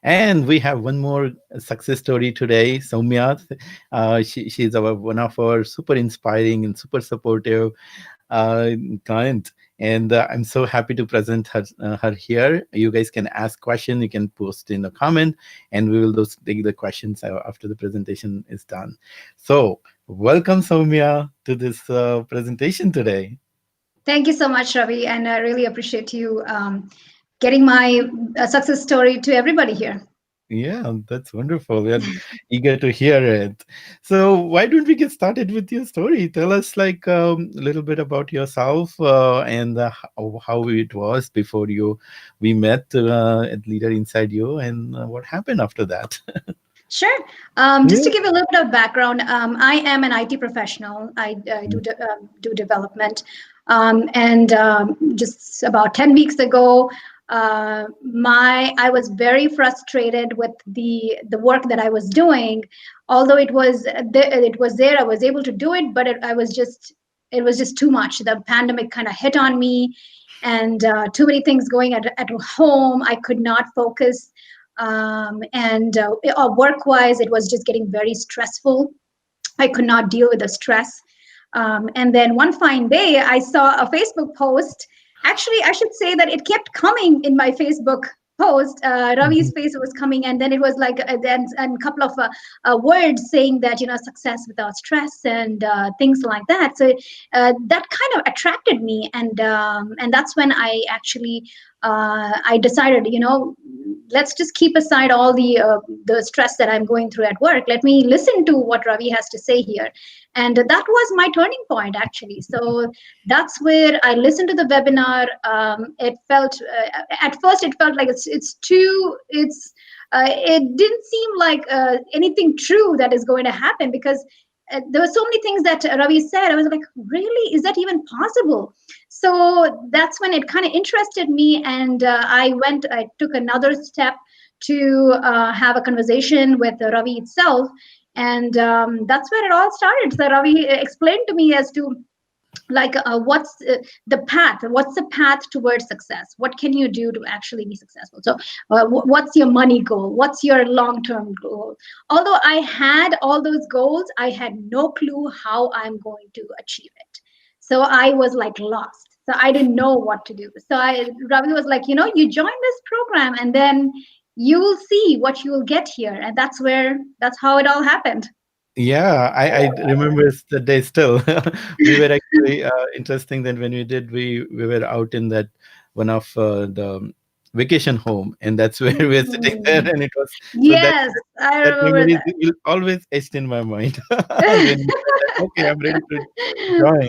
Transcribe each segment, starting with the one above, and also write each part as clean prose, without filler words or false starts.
And we have one more success story today, Soumya. She's one of our super inspiring and super supportive uh, client. And I'm so happy to present her here. You guys can ask questions. You can post in a comment, and we will take the questions after the presentation is done. So, welcome, Soumya, to this presentation today. Thank you so much, Ravi, and I really appreciate you getting my success story to everybody here. Yeah, that's wonderful. We are eager to hear it. So, why don't we get started with your story? Tell us like a little bit about yourself and how it was before we met at Leader Inside You, and what happened after that. Sure. Just to Yeah. give you a little bit of background, I am an IT professional. I Mm. do development, and just about 10 weeks ago, I was very frustrated with the work that I was doing. Although it was there, I was able to do it, but it was just too much. The pandemic kind of hit on me, and too many things going at home. I could not focus, and work wise it was just getting very stressful. I could not deal with the stress, and then one fine day I saw a Facebook post. Actually, I should say that it kept coming in my Facebook post. Ravi's Mhm. face was coming, and then it was like then and a couple of words saying that success without stress and things like that. So that kind of attracted me, and that's when I decided, let's just keep aside all the stress that I'm going through at work. Let me listen to what Ravi has to say here, and that was my turning point actually. So that's where I listened to the webinar. It felt at first it felt like it didn't seem like anything true that is going to happen, because there were so many things that Ravi said. I was like, really, is that even possible? So that's when it kind of interested me, and I took another step to have a conversation with Ravi itself, and that's where it all started. So Ravi explained to me as to like what's the path towards success, what can you do to actually be successful. So what's your money goal, what's your long term goal. Although I had all those goals, I had no clue how I'm going to achieve it. So I was like lost, so I didn't know what to do. So Ravi was like, you join this program and then you will see what you will get here. And that's how it all happened. Yeah, I remember the day still. We were actually interesting that when we did, we were out in that one of the vacation home, and that's where we were sitting there, Mhm. and it was so Yes, I that remember memory that. will always etched in my mind when you said that, okay, I'm ready to join.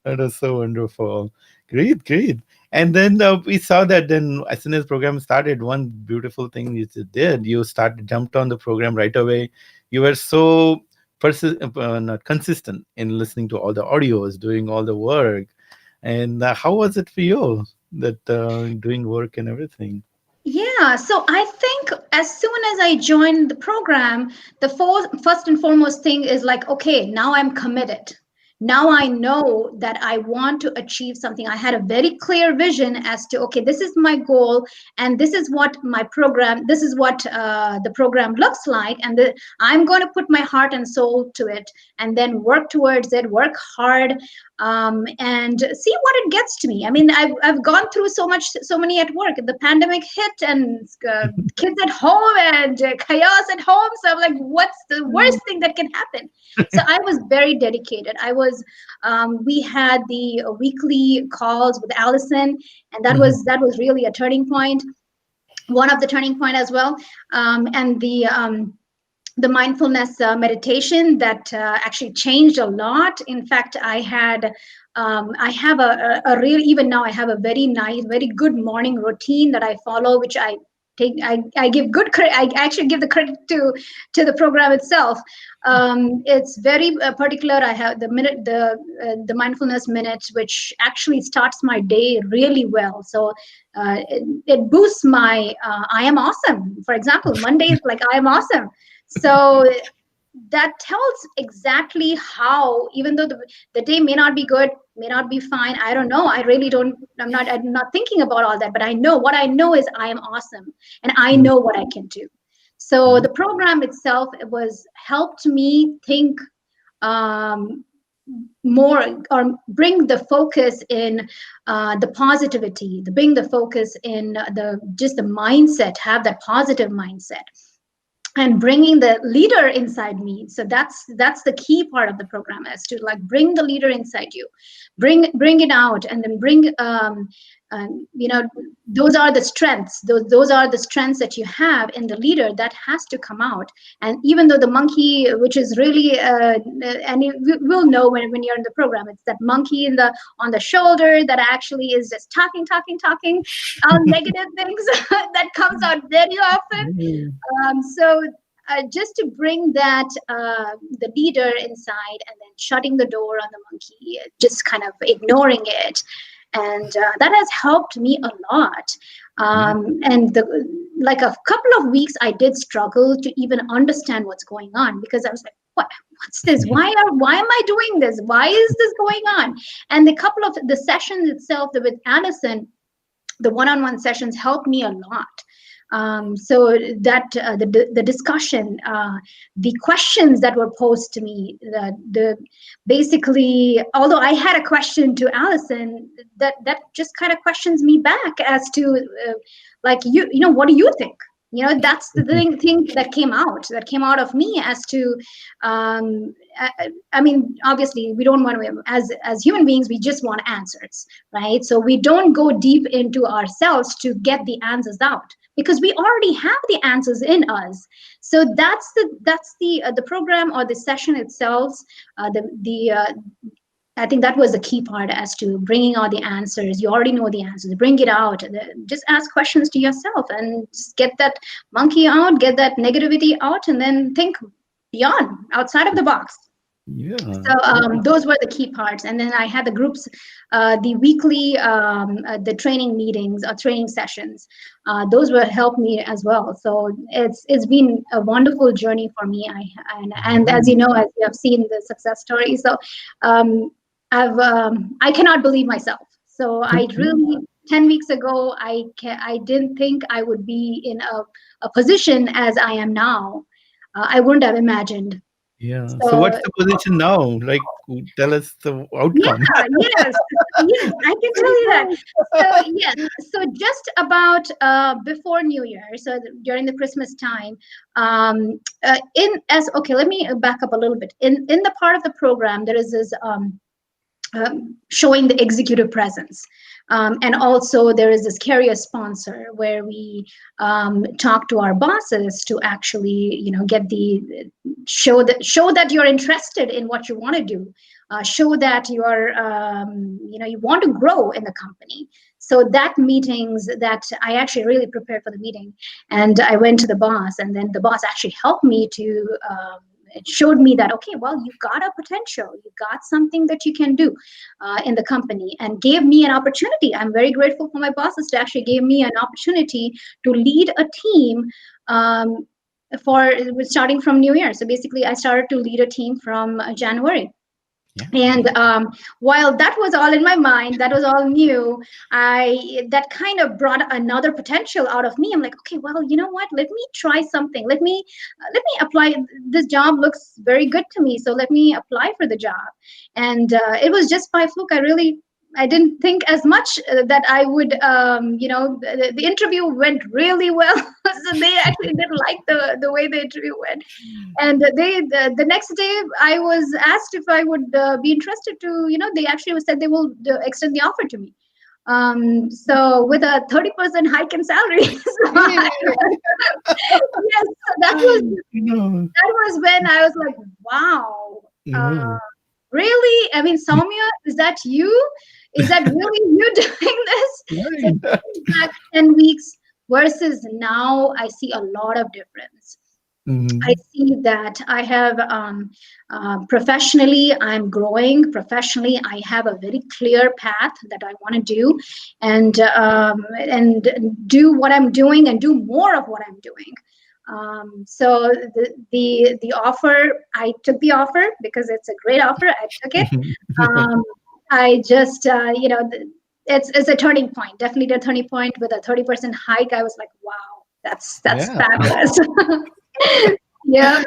That was so wonderful. Great, great. And then we saw that then as soon as program started, one beautiful thing you did, you started jumped on the program right away. You were so not consistent in listening to all the audios, doing all the work. And how was it for you that doing work and everything? Yeah, so I think as soon as I joined the program, the first and foremost thing is like, okay, now I'm committed. Now I know that I want to achieve something. I had a very clear vision as to, okay, this is my goal, and this is what the program looks like, and I'm going to put my heart and soul to it, and then work towards it, work hard, and see what it gets to me. I mean, I've gone through so many at work. The pandemic hit, and kids at home, and chaos at home. So I'm like, what's the worst thing that can happen? So I was very dedicated. We had the weekly calls with Alison, and that was really a turning point. One of the turning point as well, and the mindfulness meditation that actually changed a lot. In fact, I have a real, even now I have a very nice, very good morning routine that I follow, which I give good credit. I actually give the credit to the program itself. It's very particular. I have the mindfulness minute, which actually starts my day really well. So it boosts my I am awesome. For example, Mondays, like I am awesome. So that tells exactly how, even though the day may not be good, may not be fine, I don't know, I really don't, I'm not thinking about all that, but I know what I know is I am awesome, and I Mm, know what I can do. So yeah. the program itself, it was helped me think um, more, or bring the focus in the positivity, the bring the focus in the just the mindset, have that positive mindset, and bringing the leader inside me. So that's the key part of the program, is to like bring the leader inside you, bring it out, and then bring you know, those are the strengths, those are the strengths that you have in the leader that has to come out. And even though the monkey, which is really and you will know when you're in the program, it's that monkey in the on the shoulder that actually is just talking all negative things that comes out very often. Yeah. So just to bring that the leader inside, and then shutting the door on the monkey, just kind of ignoring it, and that has helped me a lot. Yeah. And like a couple of weeks, I did struggle to even understand what's going on, because I was like, what's this? Why am I doing this? Why is this going on? And the couple of the sessions itself with Alison, the one-on-one sessions helped me a lot. So that the discussion, the questions that were posed to me, the basically, although I had a question to Alison, that just kind of questions me back as to like, you know, what do you think? You know, that's the thing that came out of me as to I mean, obviously we don't want to, as human beings, we just want answers, right? So we don't go deep into ourselves to get the answers out, because we already have the answers in us. So that's the program, or the session itself. The I think that was the key part, as to bringing out the answers. You already know the answers. Bring it out. Just ask questions to yourself, and just get that monkey out, get that negativity out, and then think beyond, outside of the box. Yeah. So those were the key parts. And then I had the groups, the weekly, the training meetings or training sessions. Those will help me as well. So it's been a wonderful journey for me. And as you know, as you have seen the success story, so um, I cannot believe myself. So I Okay. really, 10 weeks ago, I didn't think I would be in a position as I am now. I wouldn't have imagined. Yeah. So So what's the position now? Like, tell us the yeah, outcome. yes, yes, I can tell you that. So yes, so just about before New Year, so during the Christmas time, in as okay, let me back up a little bit. In the part of the program, there is this showing the executive presence. And also there is this career sponsor where we talk to our bosses to actually, you know, get the show that you're interested in what you want to do, show that you're you know, you want to grow in the company. So that meetings, that I actually really prepared for the meeting, and I went to the boss, and then the boss actually helped me to it showed me that, okay, well, you got a potential, you got something that you can do in the company, and gave me an opportunity. I'm very grateful for my bosses to actually give me an opportunity to lead a team um, for starting from New Year. So basically, I started to lead a team from January. Yeah. And while that was all in my mind, that was all new, I that kind of brought another potential out of me. I'm like, okay, well, you know what, let me try something, let me apply. This job looks very good to me, so let me apply for the job. And it was just by fluke. I didn't think as much that I would, you know, the interview went really well. So they actually did like the way the interview went. And the next day I was asked if I would be interested to, you know, they actually said they will extend the offer to me, so with a 30% hike in salary. So Yeah. yes, so No. that was when I was like, wow, No. really, I mean, Soumya, is that you, is that really you doing this? So Right. back 10 weeks versus now, I see a lot of difference. I Mhm. see that I have professionally, I'm growing professionally. I have a very clear path that I want to do, and do what I'm doing and do more of what I'm doing. So the offer, I took the offer because it's a great offer. I took it. Um, I just it's a turning point, definitely a turning point with a 30% hike. I was like, wow, that's Yeah. fabulous. Yeah,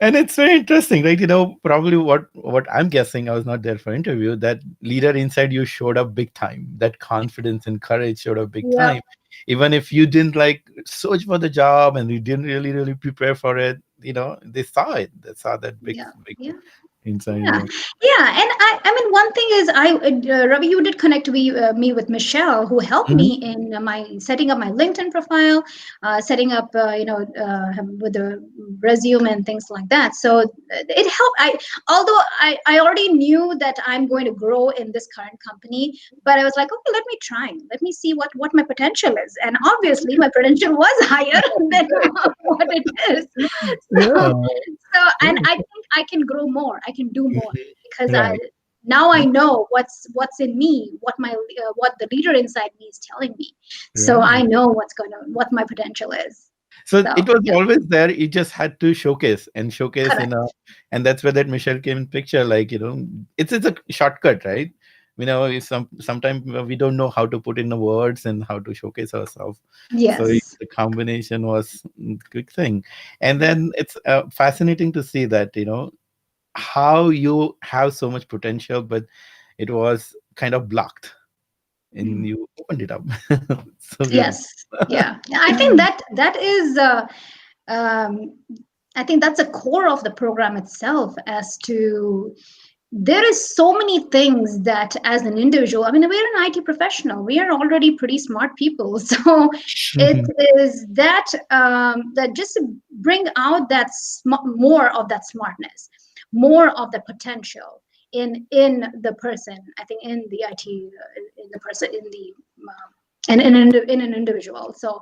And it's very interesting, right? Probably what I'm guessing, I was not there for interview, that leader inside you showed up big time. That confidence and courage showed up big yeah, time. Even if you didn't like search for the job and you didn't really prepare for it, they saw it. They saw that big yeah, big yeah. inside Yeah, you. yeah, and I mean, one thing is, Ravi, you did connect me with Michelle, who helped Mhm. me in my setting up my LinkedIn profile, setting up, with the resume and things like that. So it helped. Although I already knew that I'm going to grow in this current company, but I was like, okay, let me try, let me see what my potential is, and obviously my potential was higher than what it is. So, Yeah. and Yeah. I think I can grow more. I can do more Mhm. because I Right. now I know what's in me, what the leader inside me is telling me. So I Right. know what my potential is. So So it was yeah, always there. You just had to showcase and showcase correct. and that's where that Michelle came in picture. Like, it's a shortcut, right? Sometimes we don't know how to put in the words and how to showcase ourselves. So Yes. the combination was quick thing. And then it's fascinating to see that, how you have so much potential, but it was kind of blocked and Mhm. you opened it up. So good. Yes. Yeah. Yeah, I think that is. Um, I think that's a core of the program itself, as to there is so many things that as an individual, I mean, we're an IT professional, we are already pretty smart people. So it is that that just to bring out that more of that smartness, more of the potential in the person, I think, in the IT, in the person, in the in an individual. So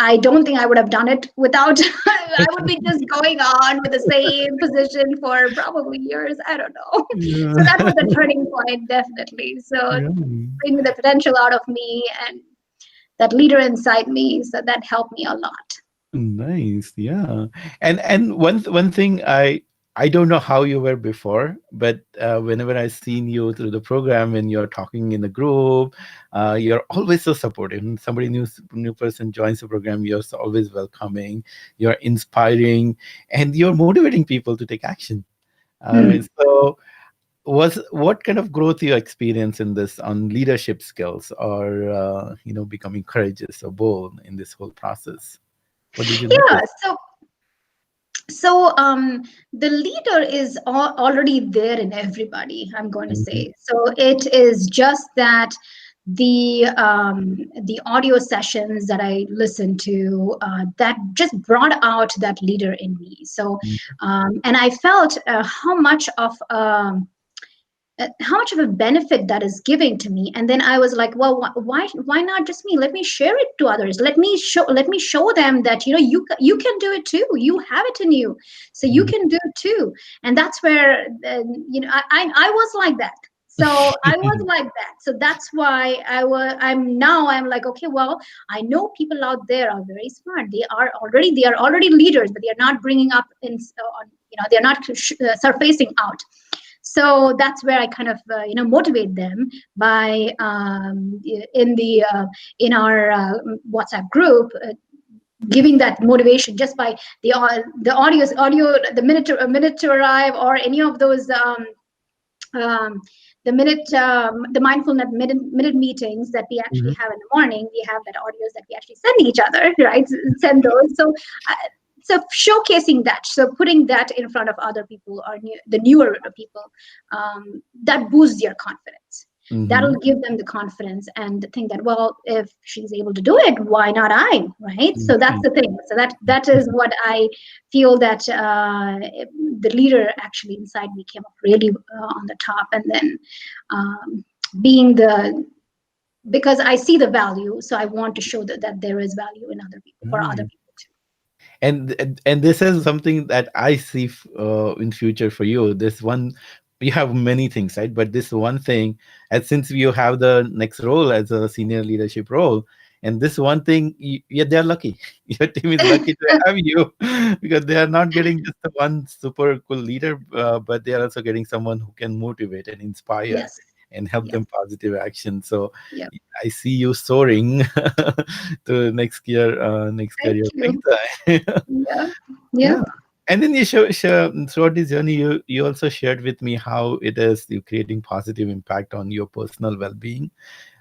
I don't think I would have done it without. I would be just going on with the same position for probably years. I don't know. So that was Yeah. a turning point, definitely. So Yeah. bringing the potential out of me and that leader inside me, so that helped me a lot. Nice, yeah. And one thing, I don't know how you were before, but whenever I seen you through the program and you're talking in the group, you're always so supportive. When somebody new person joins the program, you're always welcoming, you're inspiring, and you're motivating people to take action. Hmm. So was what kind of growth you experience in this on leadership skills or becoming courageous or bold in this whole process? What did you Yeah. notice? So the leader is already there in everybody, I'm going to Mhm, say. So it is just that the audio sessions that I listened to, that just brought out that leader in me. So mhm, and I felt how much of a benefit that is giving to me. And then I was like, well, why not just me? Let me share it to others. Let me show them that, you can do it too. You have it in you, so you mhm. can do it too. And that's where, I was like that. So I was like that. So that's why I'm like, okay, well, I know people out there are very smart. They are already leaders, but they are not bringing up they're not surfacing out. So that's where I kind of motivate them by, in the in our WhatsApp group, giving that motivation just by the audio, the minute to arrive, or any of those, um, the mindfulness minute meetings that we actually Mhm, have in the morning. We have that audios that we actually send each other, right? Send those. Uh, so showcasing that, so putting that in front of other people, or the newer people, that boosts their confidence. That'll mhm, give them the confidence and think that, well, if she's able to do it, why not I, right? So that's mhm, the thing. So that is what I feel that, the leader actually inside me came up really on the top. And then, um, being the because I see the value, so I want to show that there is value in other people, for other right. people too. And this is something that I see in future for you. This one, you have many things, right? But this one thing, and since you have the next role as a senior leadership role, And this one thing, yeah, they're lucky. Your team is lucky to have you because they are not getting just the one super cool leader, but they are also getting someone who can motivate and inspire Yes. and help Yes. them positive action. So Yeah. I see you soaring to next Thank career big you. time. Yeah. Yeah. Yeah. And then you show throughout this journey, you also shared with me how it is you creating positive impact on your personal well-being,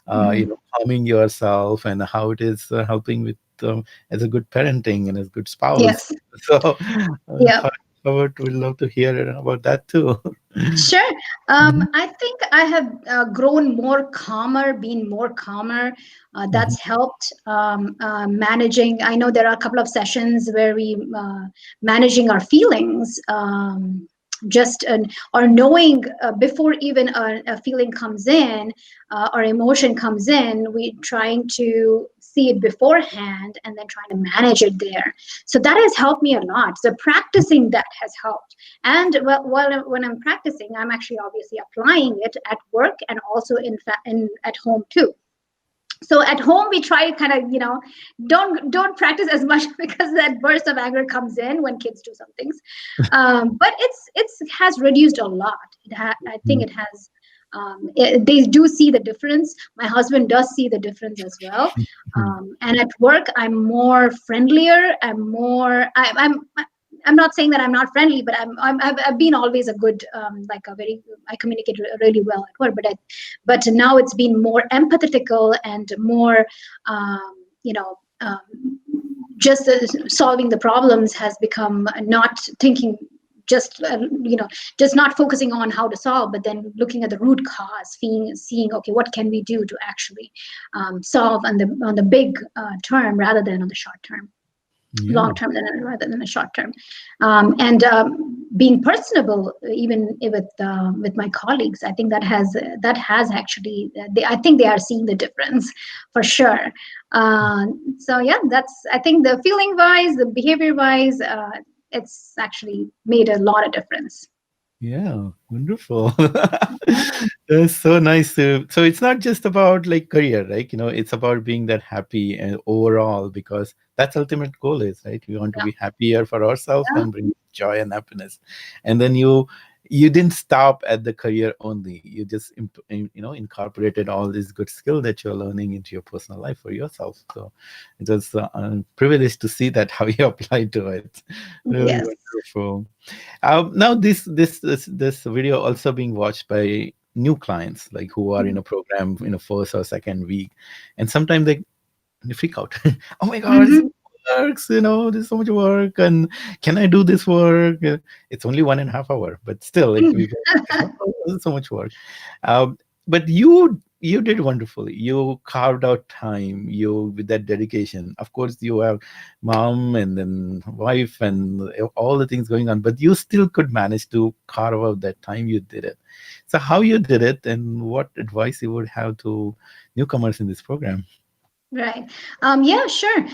Mhm. harming yourself, and how it is helping with as a good parenting and as good spouse. Yes. So, Yeah. Howard would love to hear about that too. Sure. Mhm, I think I have grown more calmer, been more calmer. mhm, That's helped managing. I know there are a couple of sessions where we managing our feelings, just or knowing before even a feeling comes in or emotion comes in, we trying to see it beforehand and then trying to manage it there. So that has helped me a lot. So practicing that has helped. And when I'm practicing, I'm actually obviously applying it at work and also in at home too. So at home we try to kind of don't practice as much because that burst of anger comes in when kids do some things. But it's has reduced a lot. I think mhm, it has. They do see the difference. My husband does see the difference as well. mhm. And at work I'm more friendlier. I'm not saying that I'm not friendly, but I've been always a good, like a very, I communicate really well at work, but now it's been more empathetical and more, um, you know, just solving the problems has become not thinking just just not focusing on how to solve, but then looking at the root cause, seeing okay, what can we do to actually solve on the big term rather than on the short term, Yeah, long term rather than a short term. And being personable even with my colleagues, I think that has actually I think they are seeing the difference for sure. So yeah, that's, I think, the feeling wise, the behavior wise, it's actually made a lot of difference. yeah, wonderful. That's so nice to. So it's not just about like career, right? It's about being that happy and overall because that's ultimate goal is, right? We want to Yeah. be happier for ourselves Yeah. and bring joy and happiness. And then you didn't stop at the career only. You just incorporated all these good skill that you're learning into your personal life for yourself. So it was a privilege to see that how you applied to it. Really Yes. wonderful. Now this video also being watched by new clients like who are in a program in a first or second week, and sometimes they freak out. Oh my god, this Mm-hmm. works! There's so much work, and can I do this work? It's only 1.5 hours, but still, like we go, oh, this is so much work. Um, but you did wonderfully. You carved out time. You with that dedication. Of course, you have mom and then wife and all the things going on, but you still could manage to carve out that time. You did it. So how you did it, and what advice you would have to newcomers in this program? Right. Yeah, sure.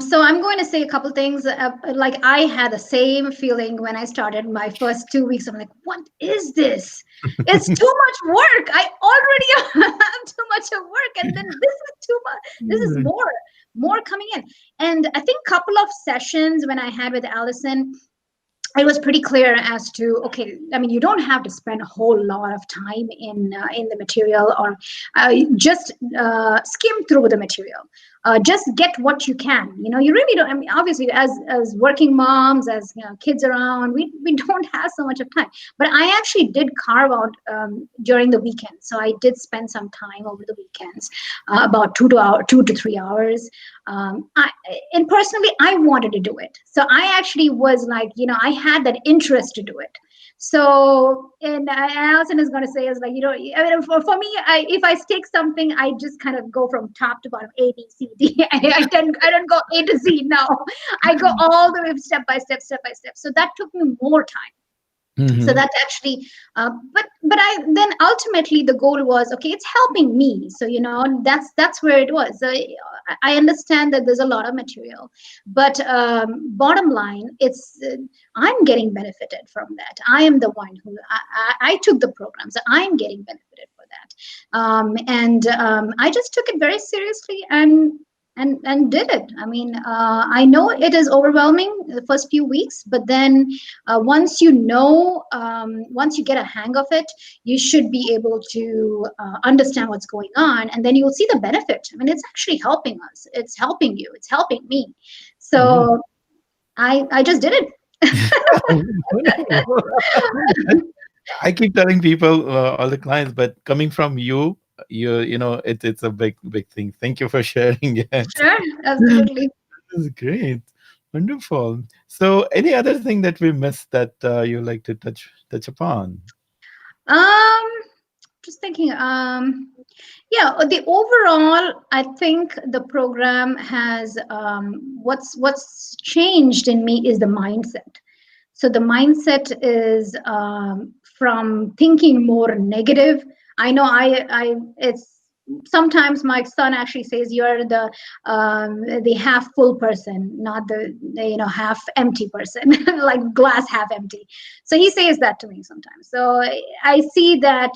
So I'm going to say a couple things. Like I had the same feeling when I started my first 2 weeks. I'm like, what is this? It's too much work. I already have too much of work, and then this is too much. This is more coming in. And I think a couple of sessions when I had with Alison, it was pretty clear as to, okay, I mean, you don't have to spend a whole lot of time in the material, or just skim through the material. Just get what you can. You really don't. I mean, obviously, as working moms, as kids around, we don't have so much of time. But I actually did carve out during the weekend, so I did spend some time over the weekends, about 2 to 3 hours. And personally, I wanted to do it, so I actually was like, I had that interest to do it. So, and Allison is going to say is like, I mean, for me, if I take something, I just kind of go from top to bottom, A, B, C, D. I don't go A to Z. No, I go all the way step by step, step by step. So that took me more time. So Mhm. that actually, but I then ultimately the goal was, okay, it's helping me. So that's where it was. I understand that there's a lot of material, but bottom line, it's I'm getting benefited from that. I am the one who I took the program, so I'm getting benefited for that. And I just took it very seriously, and and did it. I mean, I know it is overwhelming the first few weeks, but then once you know, once you get a hang of it, you should be able to understand what's going on, and then you'll see the benefit. I mean, it's actually helping us. It's helping you. It's helping me. Mm. So I just did Wonderful. I keep telling people, all the clients, but coming from you, it's a big thing. Thank you for sharing it. Sure, absolutely. This is great, wonderful. So, any other thing that we missed that you like to touch upon? Um, just thinking. Yeah, the overall, I think the program has what's changed in me is the mindset. So the mindset is from thinking more negative. I know I it's sometimes my son actually says you're the half full person, not the half empty person, like glass half empty. So he says that to me sometimes. So I see that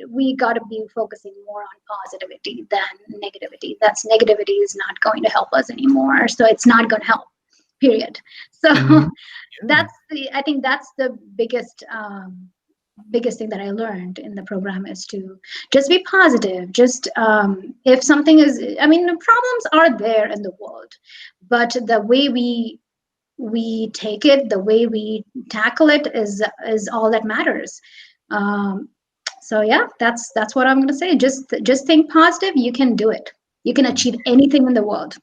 we got to be focusing more on positivity than negativity. That's negativity is not going to help us anymore. So it's not going to help. Period. So Mhm. Yeah. that's the I think that's the biggest thing that I learned in the program is to just be positive. Just if something is, I mean, the problems are there in the world, but the way we take it, the way we tackle it is all that matters. um, so yeah, that's what I'm going to say. Just think positive. You can do it. You can achieve anything in the world.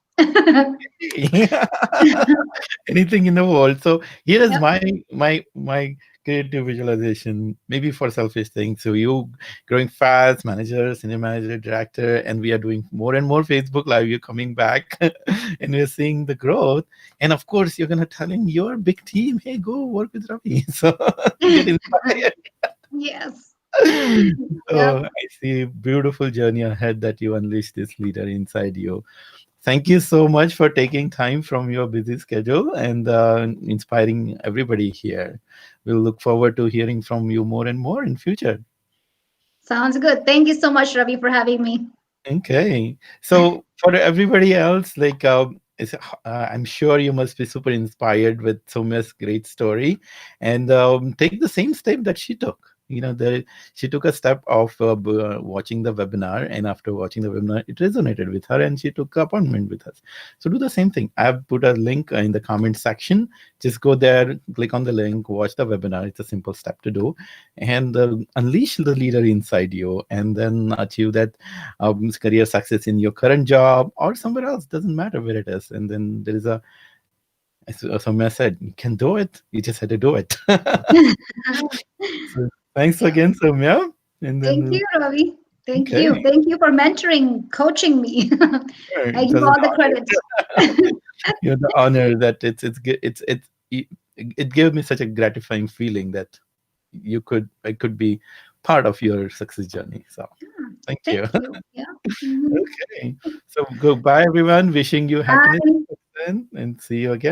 Anything in the world. So here is Yep. my creative visualization, maybe for selfish things. So you growing fast, manager, senior manager, director, and we are doing more and more Facebook Live. You're coming back, and we're seeing the growth. And of course, you're gonna telling your big team, "Hey, go work with Ravi." So get inspired. Yes. Yep. So I see beautiful journey ahead that you unleash this leader inside you. Thank you so much for taking time from your busy schedule and inspiring everybody here. We'll look forward to hearing from you more and more in future. Sounds good. Thank you so much, Ravi, for having me. Okay. So for everybody else, like I'm sure you must be super inspired with Soumya's great story, and take the same step that she took. She took a step of watching the webinar, and after watching the webinar, it resonated with her, and she took an appointment with us. So do the same thing. I've put a link in the comment section. Just go there, click on the link, watch the webinar. It's a simple step to do, and unleash the leader inside you, and then achieve that career success in your current job or somewhere else. Doesn't matter where it is. And then there is as Soumya said, you can do it. You just had to do it. So thanks Yeah. again, Soumya. And then Thank you, Ravi. Thank okay, you. Thank you for mentoring, coaching me. sure. I It give was an all the credit. honor. You're the honor that it gave me such a gratifying feeling that I could be part of your success journey. So thank Thank you. you. Yeah. Mhm. Okay. So goodbye everyone. Wishing you happiness Bye. and see you again.